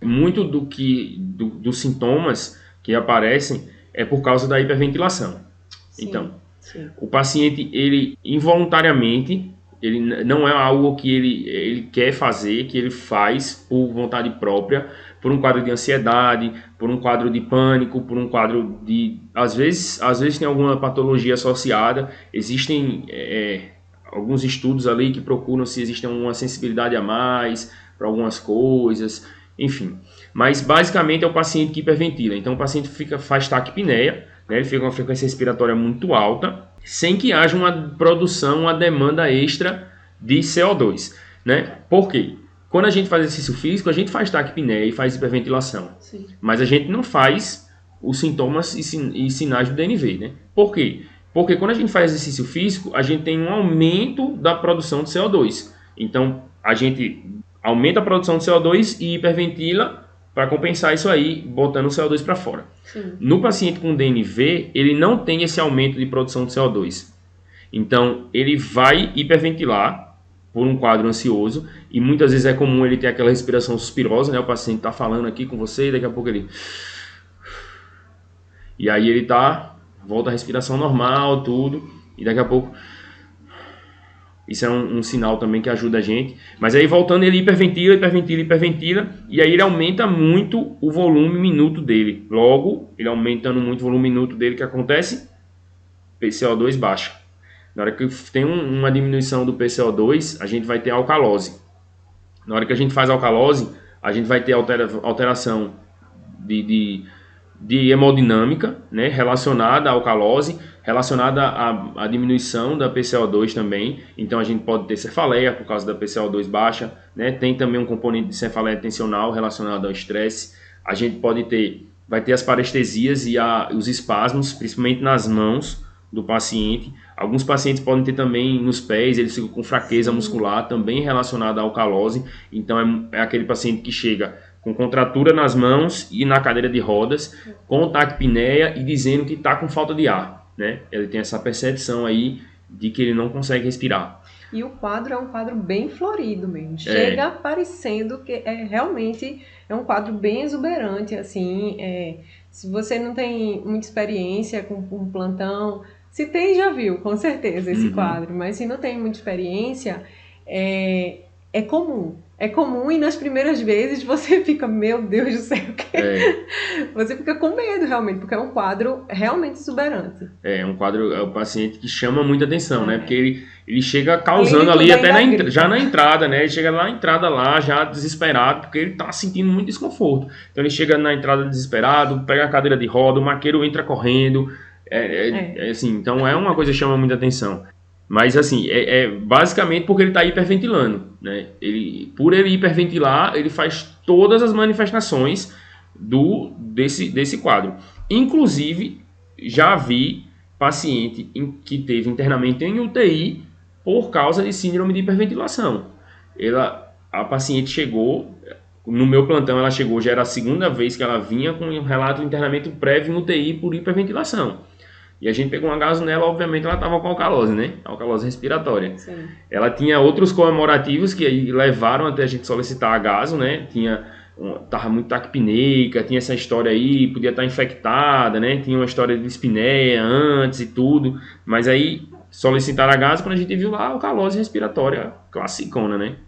Muito dos sintomas que aparecem é por causa da hiperventilação. Sim, Então, sim. o paciente, ele involuntariamente, ele não é algo que ele quer fazer, que ele faz por vontade própria, por um quadro de ansiedade, por um quadro de pânico, por um quadro de... Às vezes tem alguma patologia associada, existem alguns estudos ali que procuram se existe uma sensibilidade a mais para algumas coisas, enfim. Mas basicamente é o paciente que hiperventila. Então o paciente faz taquipneia, né? Ele fica com uma frequência respiratória muito alta, sem que haja uma produção, uma demanda extra de CO2. Né? Por quê? Quando a gente faz exercício físico, a gente faz taquipneia e faz hiperventilação. Sim. Mas a gente não faz os sintomas e sinais do DNV. Né? Por quê? Porque quando a gente faz exercício físico, a gente tem um aumento da produção de CO2. Então, a gente aumenta a produção de CO2 e hiperventila para compensar isso aí, botando o CO2 para fora. Sim. No paciente com DNV, ele não tem esse aumento de produção de CO2. Então, ele vai hiperventilar por um quadro ansioso, e muitas vezes é comum ele ter aquela respiração suspirosa, né? O paciente está falando aqui com você e daqui a pouco ele... E aí ele volta à respiração normal, tudo, e daqui a pouco... Isso é um sinal também que ajuda a gente. Mas aí voltando, ele hiperventila, e aí ele aumenta muito o volume minuto dele. Logo, ele aumentando muito o volume minuto dele, o que acontece? PCO2 baixa. Na hora que tem uma diminuição do PCO2, a gente vai ter alcalose. Na hora que a gente faz alcalose, a gente vai ter alteração de hemodinâmica, né, relacionada à alcalose, relacionada à diminuição da PCO2 também. Então a gente pode ter cefaleia por causa da PCO2 baixa, né? Tem também um componente de cefaleia tensional relacionado ao estresse. A gente vai ter as parestesias e os espasmos, principalmente nas mãos do paciente. Alguns pacientes podem ter também nos pés, eles ficam com fraqueza muscular, também relacionada à alcalose. Então é aquele paciente que chega com contratura nas mãos e na cadeira de rodas, com taquipneia e dizendo que está com falta de ar, né? Ele tem essa percepção aí de que ele não consegue respirar. E o quadro é um quadro bem florido mesmo. Chega parecendo que realmente é um quadro bem exuberante, assim. Se você não tem muita experiência com plantão, se tem, já viu, com certeza, esse quadro. Mas se não tem muita experiência, é comum. É comum e nas primeiras vezes você fica, meu Deus do céu, você fica com medo realmente, porque é um quadro realmente exuberante. É um quadro, é um paciente que chama muita atenção, né? Porque ele chega causando ali até já na entrada, né? Ele chega na entrada lá já desesperado, porque ele tá sentindo muito desconforto. Então ele chega na entrada desesperado, pega a cadeira de roda, o maqueiro entra correndo, assim, então é uma coisa que chama muita atenção. Mas assim, basicamente porque ele está hiperventilando, né? Por ele hiperventilar, ele faz todas as manifestações desse quadro. Inclusive, já vi paciente que teve internamento em UTI por causa de síndrome de hiperventilação. A paciente chegou, no meu plantão ela chegou, já era a segunda vez que ela vinha com um relato de internamento prévio em UTI por hiperventilação. E a gente pegou uma gaso nela, obviamente ela estava com alcalose, né? Alcalose respiratória. Sim. Ela tinha outros comemorativos que aí levaram até a gente solicitar a gaso, né? Tava muito taquipneica, tinha essa história aí, podia estar infectada, né? Tinha uma história de dispneia antes e tudo. Mas aí solicitaram a gaso quando a gente viu lá a alcalose respiratória classicona, né?